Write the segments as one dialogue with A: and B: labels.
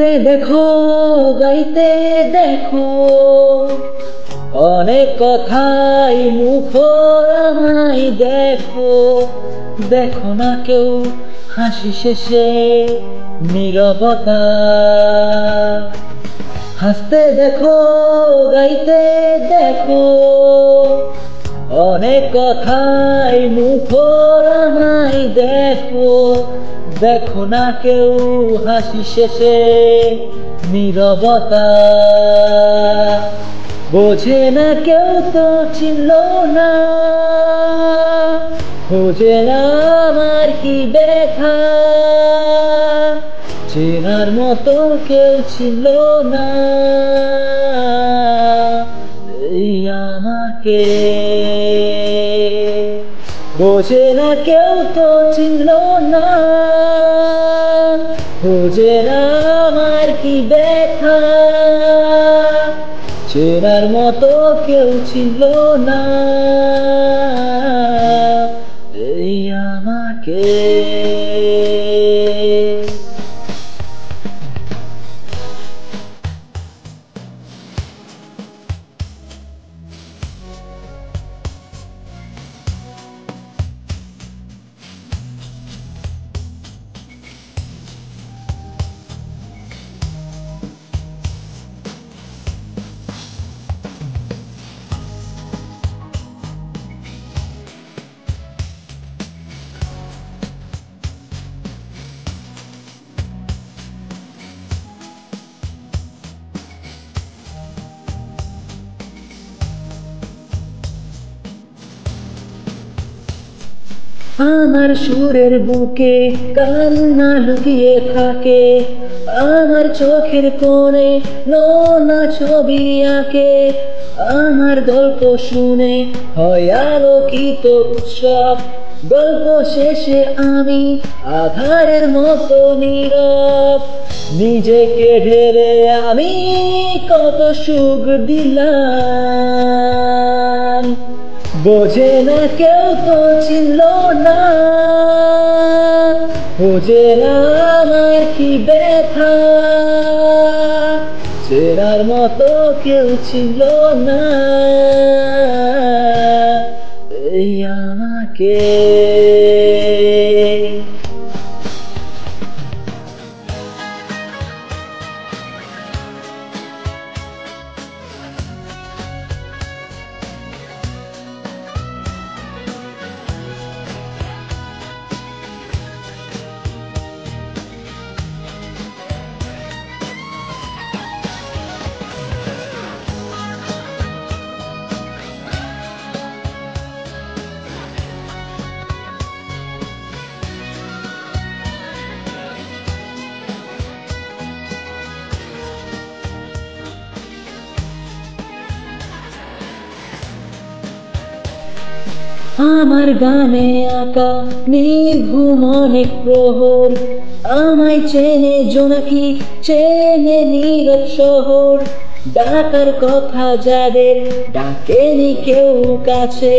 A: হাসতে দেখো, গাইতে দেখো, অনেক কথাই মুখর আমায় দেখো। দেখো না কেউ হাসি শেষে নীরবতা। হাসতে দেখো, গাইতে দেখো, অনেক কথাই মুখর আমায় দেখো। দেখো না কেউ হাসি শেষে নীরবতা। বোঝে না কেউ তো চিনল না, খোঁজে না আমার কি ব্যথা। চেনার মতো কেউ ছিল না এই আমাকে। বোঝে না কেউ তো চিনল না, খোঁজে না আমার কি ব্যথা। চেনার মতো কেউ ছিল না এই আমাকে। আমার সুরের বুকে কান্না লুকিয়ে থাকে, আমার চোখের কোণে নোনা ছবি আঁকে। আমার গল্প শুনে হয় আলোকিত উৎসব, গল্প শেষে আমি আধারের মতো নীরব। নিজেকে ঢেলে আমি কত সুখ দিলাম, বোঝে না কেউ তো চিনল না। বোঝে না আমার কি ব্যথা, চেনার মতো কেউ ছিল না এই আমাকে। আমার গানে আঁকা নির্ঘুম অনেক প্রহর, আমায় চেনে জোনাকি, চেনে নীরব শহর। ডাকার কথা যাদের ডাকেনি কেউ কাছে,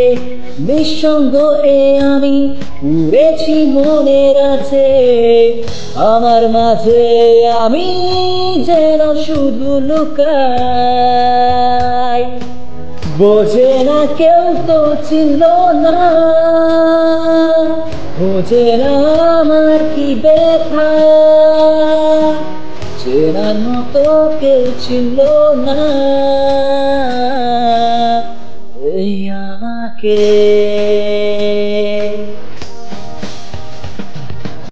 A: নিঃসঙ্গ এ আমি উড়েছি মনের আছে। আমার মাঝে আমি যেন শুধু লুকাই, বোঝে না কেউ তো ছিল না। বোঝে না আমার কি ব্যথা, চেনার মতো কেউ ছিল না এই আমাকে।